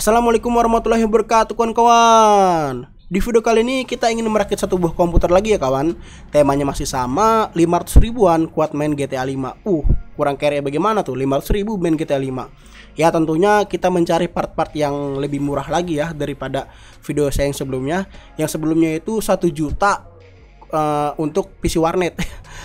Assalamualaikum warahmatullahi wabarakatuh kawan-kawan. Di video kali ini kita ingin merakit satu buah komputer lagi ya kawan. Temanya masih sama, 500 ribuan kuat main GTA 5. Kurang kere bagaimana tuh 500 ribu main GTA 5. Ya tentunya kita mencari part-part yang lebih murah lagi ya daripada video saya yang sebelumnya. Yang sebelumnya itu 1 juta untuk PC warnet.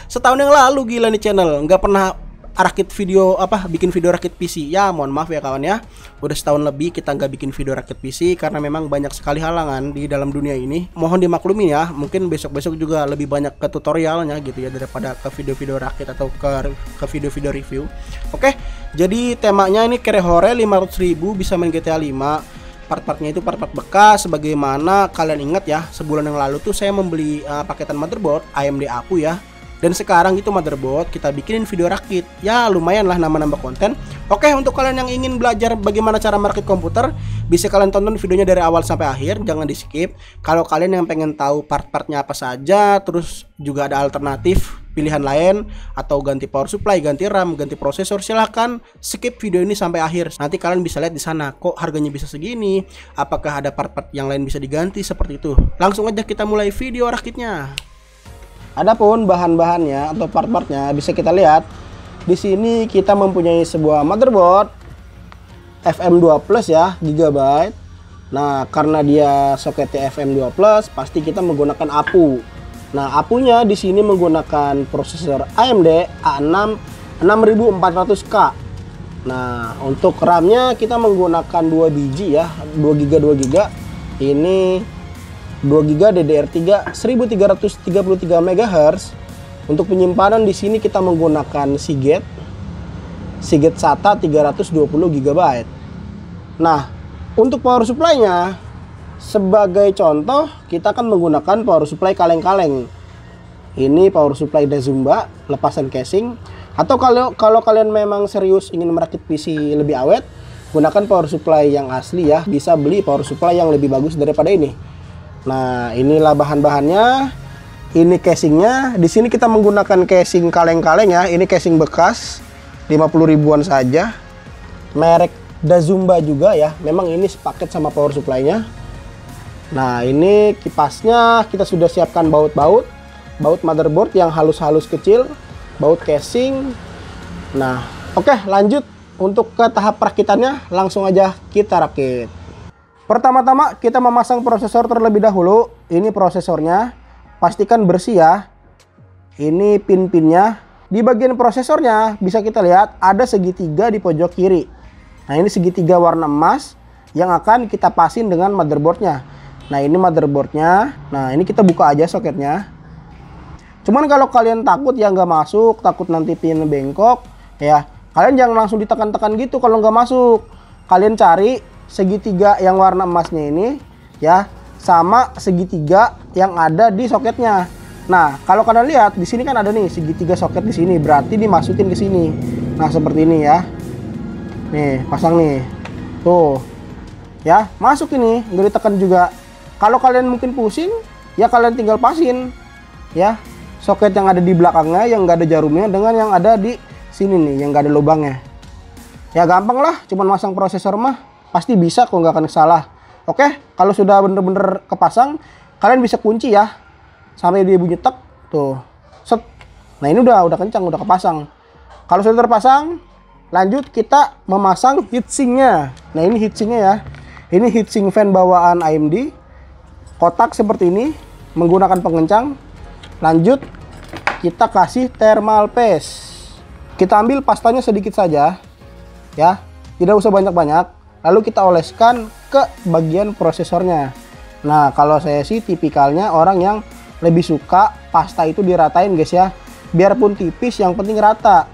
Setahun yang lalu gila nih channel, nggak pernah rakit video bikin video rakit PC. Ya mohon maaf ya kawan ya, udah setahun lebih kita nggak bikin video rakit PC karena memang banyak sekali halangan di dalam dunia ini. Mohon dimaklumi ya, mungkin besok-besok juga lebih banyak ke tutorialnya gitu ya daripada ke video-video rakit atau ke video-video review. Oke, jadi temanya ini kere hore 500 ribu bisa main GTA 5. Part-partnya itu part-part bekas. Sebagaimana kalian ingat ya, sebulan yang lalu tuh saya membeli paketan motherboard AMD Apu ya. Dan sekarang itu motherboard kita bikinin video rakit. Ya lumayan lah nambah-nambah konten. Oke, untuk kalian yang ingin belajar bagaimana cara merakit komputer, bisa kalian tonton videonya dari awal sampai akhir, jangan di skip. Kalau kalian yang pengen tahu part-partnya apa saja, terus juga ada alternatif pilihan lain, atau ganti power supply, ganti RAM, ganti prosesor, silahkan skip video ini sampai akhir. Nanti kalian bisa lihat di sana kok harganya bisa segini, apakah ada part-part yang lain bisa diganti seperti itu. Langsung aja kita mulai video rakitnya. Adapun bahan-bahannya atau part-partnya bisa kita lihat di sini. Kita mempunyai sebuah motherboard FM2 Plus ya, GB. Nah, karena dia soketnya FM2 Plus, pasti kita menggunakan APU. Nah, APU-nya di sini menggunakan prosesor AMD A6 6400K. Nah, untuk RAM-nya kita menggunakan 2 biji ya, 2 GB. Ini 2 GB DDR3 1333 MHz. Untuk penyimpanan di sini kita menggunakan Seagate SATA 320 GB. Nah, untuk power supply-nya sebagai contoh kita akan menggunakan power supply kaleng-kaleng. Ini power supply Dazumba lepasan casing. Atau kalau kalian memang serius ingin merakit PC lebih awet, gunakan power supply yang asli ya. Bisa beli power supply yang lebih bagus daripada ini. Nah, inilah bahan-bahannya. Ini casingnya. Di sini kita menggunakan casing kaleng-kaleng ya. Ini casing bekas 50 ribuan saja. Merek Dazumba juga ya. Memang ini sepaket sama power supply-nya. Nah, ini kipasnya kita sudah siapkan baut motherboard yang halus-halus kecil, baut casing. Nah, oke, lanjut untuk ke tahap perakitannya. Langsung aja kita rakit. Pertama-tama kita memasang prosesor terlebih dahulu. Ini prosesornya, pastikan bersih ya. Ini pin-pinnya. Di bagian prosesornya bisa kita lihat ada segitiga di pojok kiri. Nah, ini segitiga warna emas yang akan kita pasin dengan motherboardnya. Nah, ini motherboardnya. Nah, ini kita buka aja soketnya. Cuman kalau kalian takut ya nggak masuk, takut nanti pin bengkok ya, kalian jangan langsung ditekan-tekan gitu kalau nggak masuk. Kalian cari segitiga yang warna emasnya ini ya, sama segitiga yang ada di soketnya. Nah, kalau kalian lihat di sini kan ada nih segitiga soket di sini, berarti dimasukin ke sini. Nah, seperti ini ya. Nih, pasang nih. Tuh. Ya, masuk ini, nggak ditekan juga. Kalau kalian mungkin pusing, ya kalian tinggal pasin ya. Soket yang ada di belakangnya yang nggak ada jarumnya dengan yang ada di sini nih yang nggak ada lubangnya. Ya gampang lah, cuman masang prosesor mah pasti bisa kok, nggak akan salah. Oke, kalau sudah bener-bener kepasang, kalian bisa kunci ya sampai dia bunyi tek tuh, set. Nah, ini udah kencang, udah kepasang. Kalau sudah terpasang, lanjut kita memasang heatsinknya. Nah, ini heatsinknya ya. Ini heatsink fan bawaan AMD, kotak seperti ini, menggunakan pengencang. Lanjut kita kasih thermal paste. Kita ambil pastanya sedikit saja ya, tidak usah banyak-banyak. Lalu kita oleskan ke bagian prosesornya. Nah, kalau saya sih tipikalnya orang yang lebih suka pasta itu diratain guys ya. Biarpun tipis yang penting rata.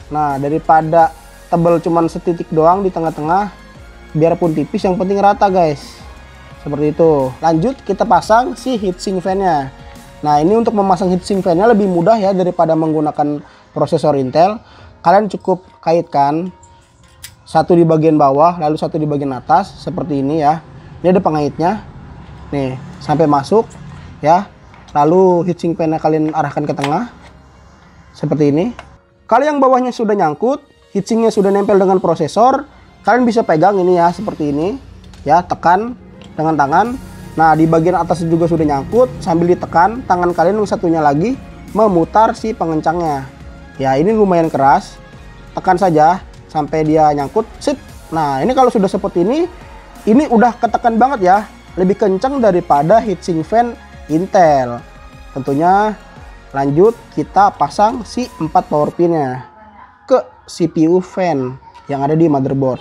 Nah, daripada tebel cuman setitik doang di tengah-tengah, biarpun tipis yang penting rata guys. Seperti itu. Lanjut kita pasang si heatsink fan-nya. Nah, ini untuk memasang heatsink fan-nya lebih mudah ya daripada menggunakan prosesor Intel. Kalian cukup kaitkan satu di bagian bawah, lalu satu di bagian atas seperti ini ya. Ini ada pengaitnya. Nih, sampai masuk ya. Lalu heatsink fan-nya kalian arahkan ke tengah. Seperti ini. Kalau yang bawahnya sudah nyangkut, heatsinknya sudah nempel dengan prosesor, kalian bisa pegang ini ya, seperti ini. ya, tekan dengan tangan. Nah, di bagian atas juga sudah nyangkut, sambil ditekan tangan kalian yang satunya lagi memutar si pengencangnya. Ya, ini lumayan keras. Tekan saja sampai dia nyangkut. Sip. Nah, ini kalau sudah seperti ini udah ketekan banget ya. Lebih kencang daripada heatsink fan Intel. Tentunya lanjut kita pasang si 4 power pinnya ke CPU fan yang ada di motherboard.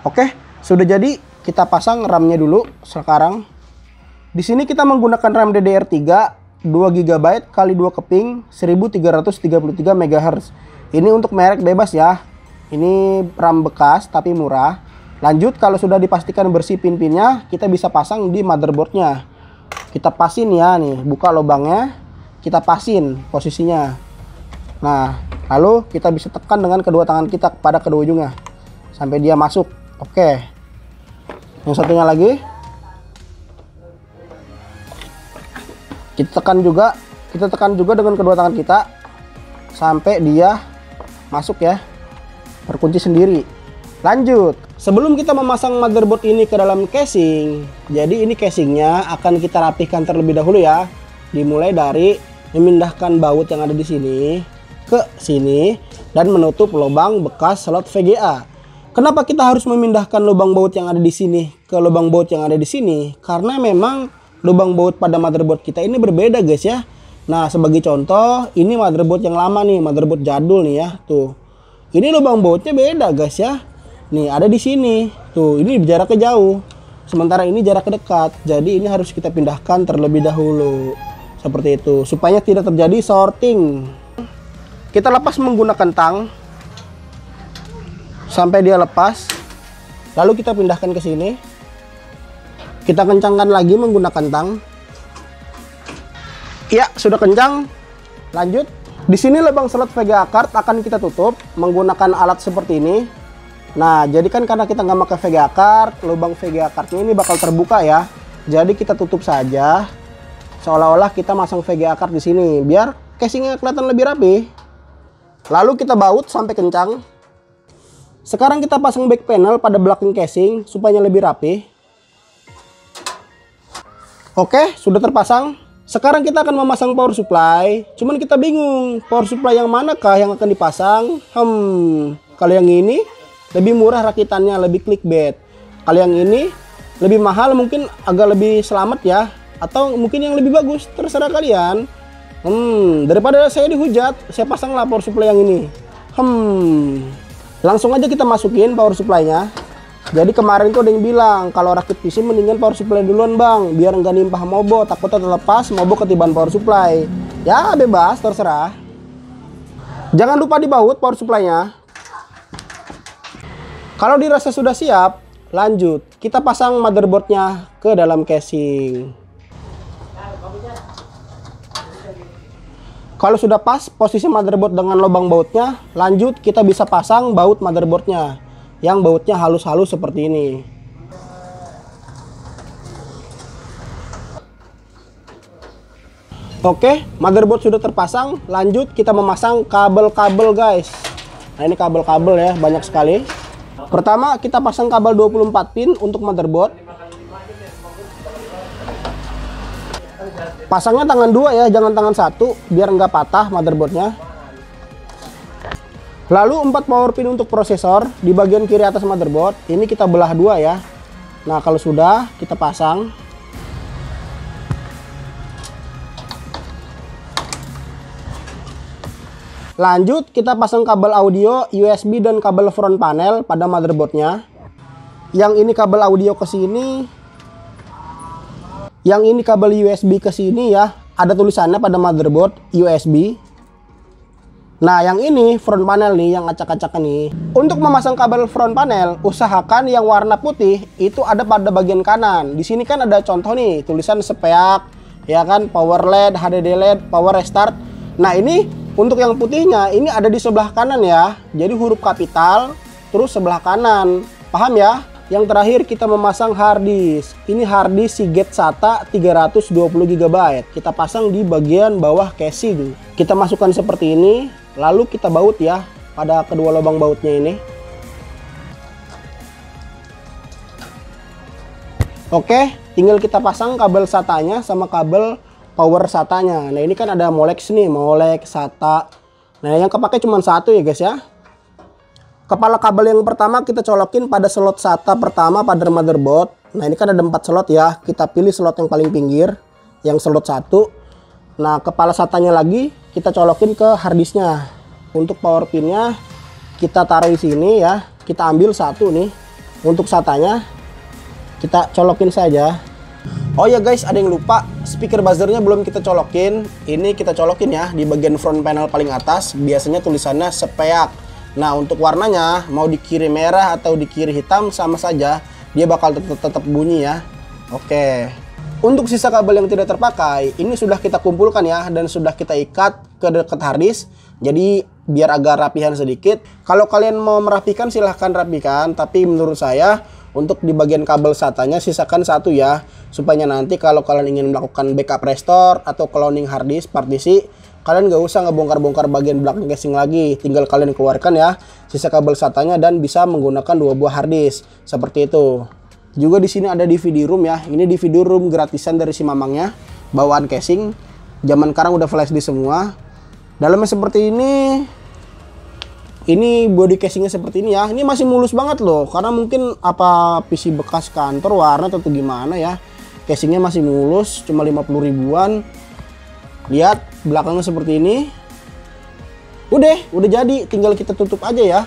Oke, sudah jadi. Kita pasang RAM-nya dulu sekarang. Di sini kita menggunakan RAM DDR3 2 GB kali 2 keping 1333 MHz. Ini untuk merek bebas ya. Ini RAM bekas tapi murah. Lanjut, kalau sudah dipastikan bersih pin-pinnya, kita bisa pasang di motherboardnya. Kita pasin ya, nih buka lubangnya, kita pasin posisinya. Nah, lalu kita bisa tekan dengan kedua tangan kita pada kedua ujungnya sampai dia masuk. Oke, yang satunya lagi kita tekan juga dengan kedua tangan kita sampai dia masuk ya, terkunci sendiri. Lanjut, sebelum kita memasang motherboard ini ke dalam casing, jadi ini casingnya akan kita rapihkan terlebih dahulu ya. Dimulai dari memindahkan baut yang ada di sini ke sini dan menutup lubang bekas slot VGA. Kenapa kita harus memindahkan lubang baut yang ada di sini ke lubang baut yang ada di sini? Karena memang lubang baut pada motherboard kita ini berbeda guys ya. Nah, sebagai contoh, ini motherboard yang lama nih, motherboard jadul nih ya. Tuh. Ini lubang bautnya beda guys ya. Nih, ada di sini. Tuh, ini jaraknya jauh. Sementara ini jaraknya dekat. Jadi ini harus kita pindahkan terlebih dahulu. Seperti itu, supaya tidak terjadi shorting. Kita lepas menggunakan tang sampai dia lepas. Lalu kita pindahkan ke sini. Kita kencangkan lagi menggunakan tang. Ya, sudah kencang. Lanjut. Di sini lubang slot VGA card akan kita tutup menggunakan alat seperti ini. Nah, jadi kan karena kita nggak pakai VGA card, lubang VGA cardnya ini bakal terbuka ya. Jadi kita tutup saja, seolah-olah kita masang VGA card di sini, biar casingnya kelihatan lebih rapi. Lalu kita baut sampai kencang. Sekarang kita pasang back panel pada belakang casing supaya lebih rapi. Oke, sudah terpasang. Sekarang kita akan memasang power supply. Cuman kita bingung, power supply yang manakah yang akan dipasang? Kalau yang ini lebih murah rakitannya, lebih clickbait. Kalau yang ini lebih mahal, mungkin agak lebih selamat ya. Atau mungkin yang lebih bagus, terserah kalian. Daripada saya dihujat, saya pasanglah power supply yang ini. Langsung aja kita masukin power supply-nya. Jadi kemarin tuh ada yang bilang kalau rakit PC mendingan power supply duluan bang, biar nggak nimpah mobo, takutnya terlepas mobo ketiban power supply. Ya bebas, terserah. Jangan lupa dibaut power supply-nya. Kalau dirasa sudah siap, lanjut kita pasang motherboardnya ke dalam casing. Kalau sudah pas posisi motherboard dengan lubang bautnya, lanjut kita bisa pasang baut motherboardnya yang bautnya halus-halus seperti ini. Oke, motherboard sudah terpasang. Lanjut kita memasang kabel-kabel guys. Nah, ini kabel-kabel ya, banyak sekali. Pertama kita pasang kabel 24 pin untuk motherboard. Pasangnya tangan 2 ya, jangan tangan 1 biar nggak patah motherboardnya. Lalu 4 power pin untuk prosesor di bagian kiri atas motherboard. Ini kita belah 2 ya. Nah, kalau sudah kita pasang. Lanjut kita pasang kabel audio, USB dan kabel front panel pada motherboardnya. Yang ini kabel audio ke sini. Yang ini kabel USB ke sini ya. Ada tulisannya pada motherboard USB. Nah, yang ini front panel nih, yang acak-acak nih. Untuk memasang kabel front panel, usahakan yang warna putih itu ada pada bagian kanan. Di sini kan ada contoh nih, tulisan SPEAK, ya kan, power LED, HDD LED, power restart. Nah, ini untuk yang putihnya ini ada di sebelah kanan ya. Jadi huruf kapital terus sebelah kanan. Paham ya? Yang terakhir kita memasang hard disk. Ini hard disk Seagate SATA 320 GB. Kita pasang di bagian bawah casing. Kita masukkan seperti ini, lalu kita baut ya pada kedua lubang bautnya ini. Oke, tinggal kita pasang kabel SATA-nya sama kabel power SATA-nya. Nah, ini kan ada Molex nih, Molex, SATA. Nah, yang kepake cuma satu ya guys ya. Kepala kabel yang pertama kita colokin pada slot SATA pertama pada motherboard. Nah, ini kan ada 4 slot ya. Kita pilih slot yang paling pinggir, yang slot 1. Nah, kepala SATA-nya lagi kita colokin ke harddisknya. Untuk power pin-nya kita taruh di sini ya. Kita ambil satu nih. Untuk SATA-nya kita colokin saja. Oh ya guys, ada yang lupa, speaker buzzernya belum kita colokin. Ini kita colokin ya di bagian front panel paling atas. Biasanya tulisannya Speak. Nah, untuk warnanya mau di kiri merah atau di kiri hitam sama saja, dia bakal tetap bunyi ya. Oke. Untuk sisa kabel yang tidak terpakai, ini sudah kita kumpulkan ya dan sudah kita ikat ke dekat harddisk. Jadi biar agak rapihan sedikit. Kalau kalian mau merapikan silahkan rapikan, tapi menurut saya untuk di bagian kabel SATA-nya sisakan satu ya, supaya nanti kalau kalian ingin melakukan backup restore atau cloning harddisk partisi, kalian nggak usah ngebongkar-bongkar bagian belakang casing lagi. Tinggal kalian keluarkan ya sisa kabel SATA-nya dan bisa menggunakan 2 buah harddisk seperti itu. Juga di sini ada DVD room ya. Ini DVD room gratisan dari si mamangnya, bawaan casing. Zaman sekarang udah flash disk semua. Dalamnya seperti ini. Ini body casingnya seperti ini ya. Ini masih mulus banget loh, karena mungkin apa PC bekas kantor warna atau gimana ya. Casingnya masih mulus, cuma 50 ribuan. Lihat belakangnya seperti ini. Udah jadi, tinggal kita tutup aja ya.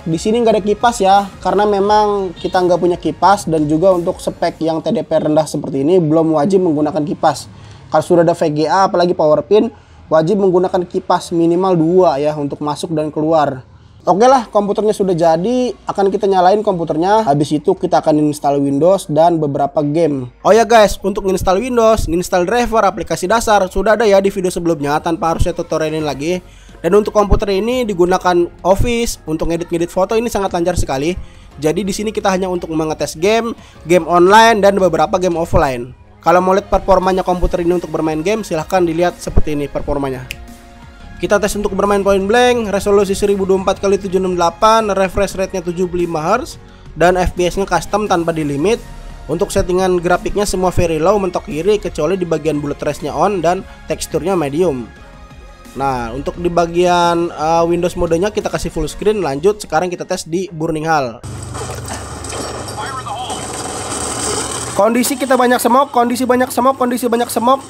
Di sini nggak ada kipas ya, karena memang kita nggak punya kipas, dan juga untuk spek yang TDP rendah seperti ini belum wajib menggunakan kipas. Kalau sudah ada VGA apalagi power pin, wajib menggunakan kipas minimal 2 ya untuk masuk dan keluar. Oke lah, komputernya sudah jadi, akan kita nyalain komputernya. Habis itu kita akan install Windows dan beberapa game. Oh ya guys, untuk install Windows, install driver, aplikasi dasar sudah ada ya di video sebelumnya tanpa harus saya tutorialin lagi. Dan untuk komputer ini digunakan Office untuk ngedit-ngedit foto, ini sangat lancar sekali. Jadi di sini kita hanya untuk mengetes game, game online dan beberapa game offline. Kalau mau lihat performanya komputer ini untuk bermain game, silahkan dilihat seperti ini performanya. Kita tes untuk bermain point blank, resolusi 1024x768, refresh rate-nya 75 Hz, dan FPS-nya custom tanpa di limit. Untuk settingan grafiknya semua very low mentok kiri, kecuali di bagian bullet trace-nya on dan teksturnya medium. Nah, untuk di bagian Windows modenya kita kasih full screen. Lanjut, sekarang kita tes di Burning Hall. Kondisi kita banyak smoke, kondisi banyak smoke.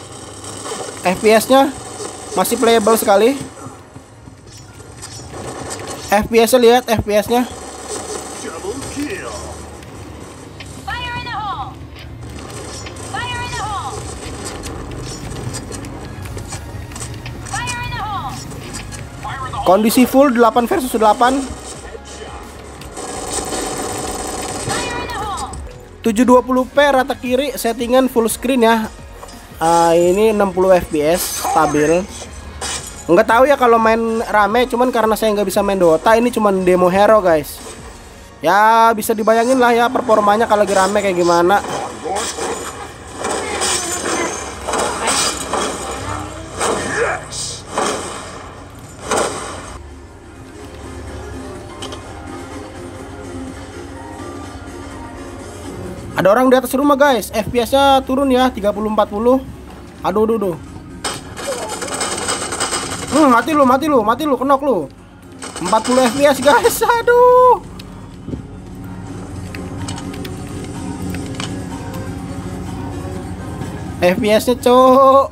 FPS-nya masih playable sekali. FPS-nya lihat, FPS-nya. Kondisi full 8 versus 8. 720p rata kiri, settingan full screen ya. Ini 60 fps stabil. Nggak tahu ya kalau main rame, cuman karena saya nggak bisa main Dota, ini cuman demo hero guys. Ya bisa dibayangin lah ya performanya kalau lagi rame kayak gimana. Ada orang di atas rumah guys, FPS-nya turun ya 30-40. Aduh. Mati lu, kenok lu. 40 FPS guys, aduh. FPS-nya cok.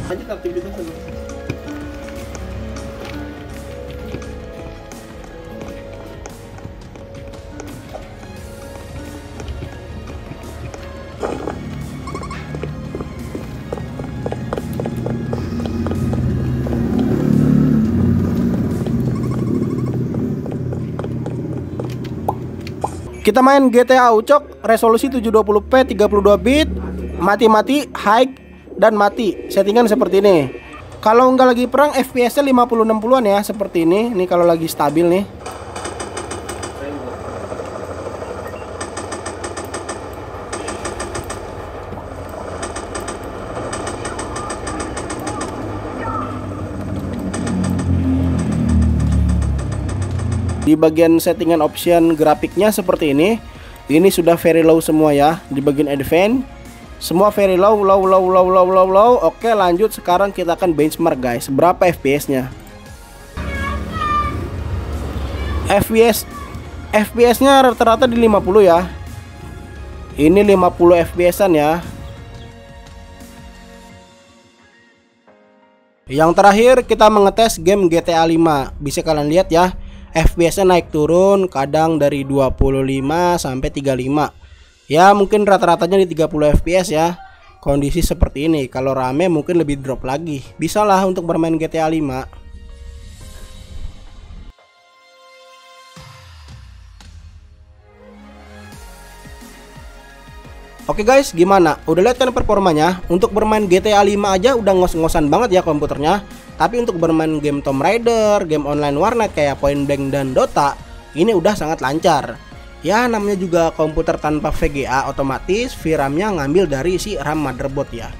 Lanjut aktivitas dulu. Kita main GTA Ucok, resolusi 720p 32 bit, mati, high dan mati. Settingan seperti ini. Kalau nggak lagi perang FPS-nya 50-60-an ya, seperti ini. Ini kalau lagi stabil nih. di bagian settingan option grafiknya seperti ini. Ini sudah very low semua ya. Di bagian advance semua very low. Oke, lanjut. Sekarang kita akan benchmark guys, berapa FPS-nya. FPS-nya rata-rata di 50 ya. Ini 50 FPS-an ya. Yang terakhir kita mengetes game GTA 5. Bisa kalian lihat ya, FPS-nya naik turun, kadang dari 25 sampai 35. Ya, mungkin rata-ratanya di 30 FPS ya. Kondisi seperti ini, kalau rame mungkin lebih drop lagi. Bisalah untuk bermain GTA 5. Oke guys, gimana? Udah lihat kan performanya? Untuk bermain GTA 5 aja udah ngos-ngosan banget ya komputernya. Tapi untuk bermain game Tomb Raider, game online warnet kayak Point Blank dan Dota, ini udah sangat lancar. Ya, namanya juga komputer tanpa VGA, otomatis VRAM-nya ngambil dari si RAM motherboard ya.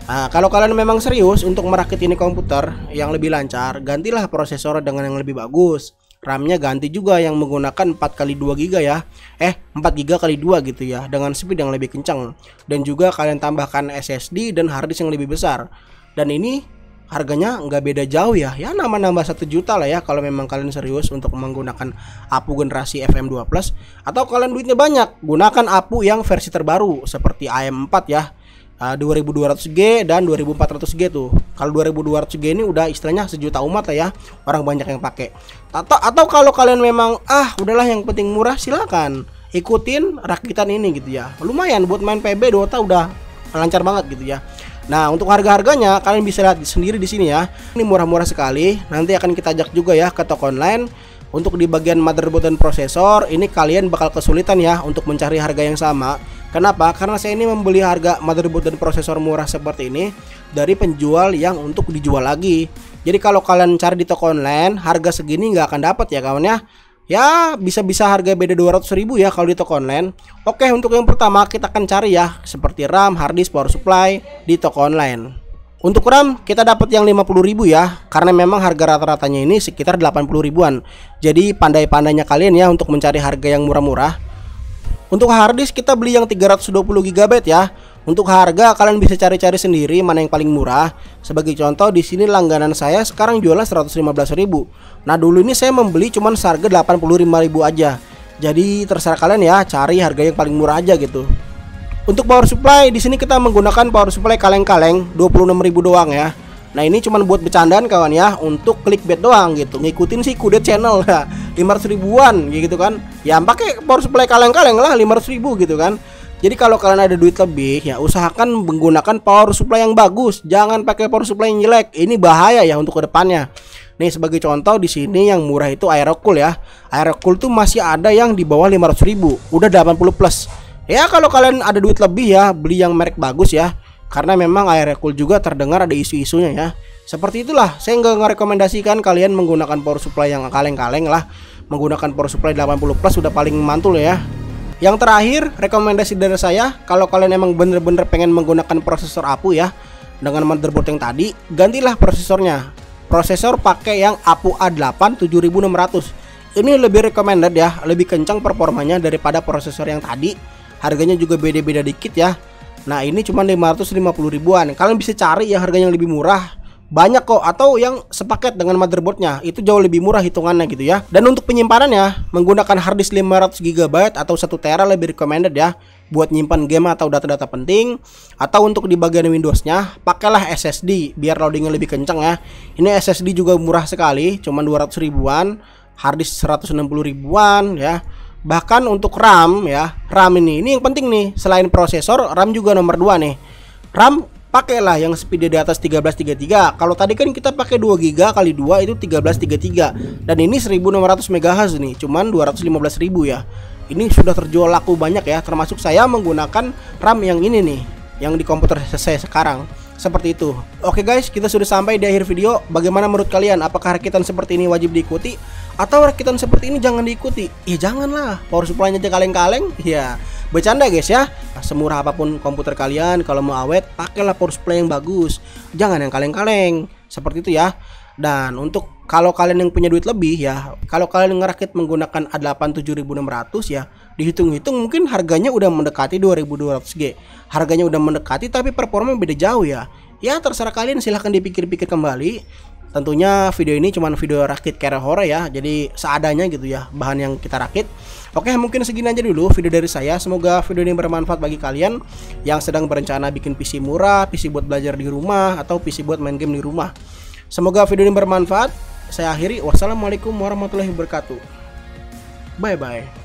Nah, kalau kalian memang serius untuk merakit ini komputer yang lebih lancar, gantilah prosesor dengan yang lebih bagus. RAM-nya ganti juga yang menggunakan 4x2 GB ya. 4 GB kali 2 gitu ya, dengan speed yang lebih kencang. Dan juga kalian tambahkan SSD dan harddisk yang lebih besar. Dan ini harganya nggak beda jauh ya. Ya nambah 1 juta lah ya kalau memang kalian serius untuk menggunakan APU generasi FM2 Plus. Atau kalian duitnya banyak, gunakan APU yang versi terbaru seperti AM4 ya. 2200G dan 2400G tuh. Kalau 2200G ini udah istilahnya sejuta umat lah ya, orang banyak yang pakai. Atau kalau kalian memang udahlah yang penting murah, silakan ikutin rakitan ini gitu ya. Lumayan buat main PB Dota udah lancar banget gitu ya. Nah, untuk harga-harganya kalian bisa lihat sendiri di sini ya. Ini murah-murah sekali. Nanti akan kita ajak juga ya ke toko online. Untuk di bagian motherboard dan prosesor, ini kalian bakal kesulitan ya untuk mencari harga yang sama. Kenapa? Karena saya ini membeli harga motherboard dan prosesor murah seperti ini dari penjual yang untuk dijual lagi. Jadi kalau kalian cari di toko online, harga segini nggak akan dapat ya kawan ya. Ya bisa-bisa harga beda 200.000 ya kalau di toko online. Oke, untuk yang pertama kita akan cari ya seperti RAM, harddisk, power supply di toko online. Untuk RAM kita dapat yang 50.000 ya, karena memang harga rata-ratanya ini sekitar 80 ribuan. Jadi pandai-pandainya kalian ya untuk mencari harga yang murah-murah. Untuk harddisk kita beli yang 320 GB ya. Untuk harga kalian bisa cari-cari sendiri mana yang paling murah. Sebagai contoh di sini langganan saya sekarang jualnya 115.000. Nah, dulu ini saya membeli cuman seharga 85.000 aja. Jadi terserah kalian ya, cari harga yang paling murah aja gitu. Untuk power supply di sini kita menggunakan power supply kaleng-kaleng 26.000 doang ya. Nah, ini cuman buat bercandaan kawan ya, untuk clickbait doang gitu. Ngikutin sih kudet channel ya, 500 ribuan gitu kan. Ya pakai power supply kaleng-kaleng lah 500 ribu gitu kan. Jadi kalau kalian ada duit lebih ya usahakan menggunakan power supply yang bagus. Jangan pakai power supply yang jelek. Ini bahaya ya untuk kedepannya. Nih sebagai contoh di sini yang murah itu Aerocool ya. Aerocool tuh masih ada yang di bawah 500 ribu, udah 80 plus. Ya kalau kalian ada duit lebih ya beli yang merek bagus ya. Karena memang Aerocool juga terdengar ada isu-isunya ya. Seperti itulah, saya nggak merekomendasikan kalian menggunakan power supply yang kaleng-kaleng lah. Menggunakan power supply 80 plus sudah paling mantul ya. Yang terakhir, rekomendasi dari saya, kalau kalian emang bener-bener pengen menggunakan prosesor APU ya, dengan motherboard yang tadi, gantilah prosesornya. Prosesor pakai yang APU A8 7600. Ini lebih recommended ya, lebih kencang performanya daripada prosesor yang tadi. Harganya juga beda-beda dikit ya. Nah, ini cuma 550 ribuan. Kalian bisa cari yang harganya lebih murah. Banyak kok, atau yang sepaket dengan motherboardnya itu jauh lebih murah hitungannya gitu ya. Dan untuk penyimpanannya menggunakan harddisk 500 GB atau 1 TB lebih recommended ya, buat nyimpan game atau data-data penting. Atau untuk di bagian Windowsnya pakailah SSD biar loadingnya lebih kencang ya. Ini SSD juga murah sekali, cuma 200 ribuan, harddisk 160 ribuan ya. Bahkan untuk RAM ya, RAM ini yang penting nih, selain prosesor, RAM juga nomor 2 nih. RAM pakailah yang speed di atas 1333. Kalau tadi kan kita pakai 2 GB kali 2 itu 1333. Dan ini 1600 MHz nih, cuman 215.000 ya. Ini sudah terjual laku banyak ya, termasuk saya menggunakan RAM yang ini nih, yang di komputer saya sekarang. Seperti itu. Oke guys, kita sudah sampai di akhir video. Bagaimana menurut kalian? Apakah rakitan seperti ini wajib diikuti? Atau rakitan seperti ini jangan diikuti? Ya janganlah, power supply-nya aja kaleng-kaleng. Ya bercanda guys ya. Semurah apapun komputer kalian, kalau mau awet pakailah power supply yang bagus, jangan yang kaleng-kaleng. Seperti itu ya. Dan untuk kalau kalian yang punya duit lebih ya, kalau kalian ngerakit menggunakan A8 7600 ya, dihitung-hitung mungkin harganya udah mendekati 2200G. Harganya udah mendekati tapi performa beda jauh ya. Ya terserah kalian, silahkan dipikir-pikir kembali. Tentunya video ini cuma video rakit carrier hore ya, jadi seadanya gitu ya bahan yang kita rakit. Oke, mungkin segini aja dulu video dari saya. Semoga video ini bermanfaat bagi kalian yang sedang berencana bikin PC murah, PC buat belajar di rumah, atau PC buat main game di rumah. Semoga video ini bermanfaat. Saya akhiri. Wassalamualaikum warahmatullahi wabarakatuh. Bye bye.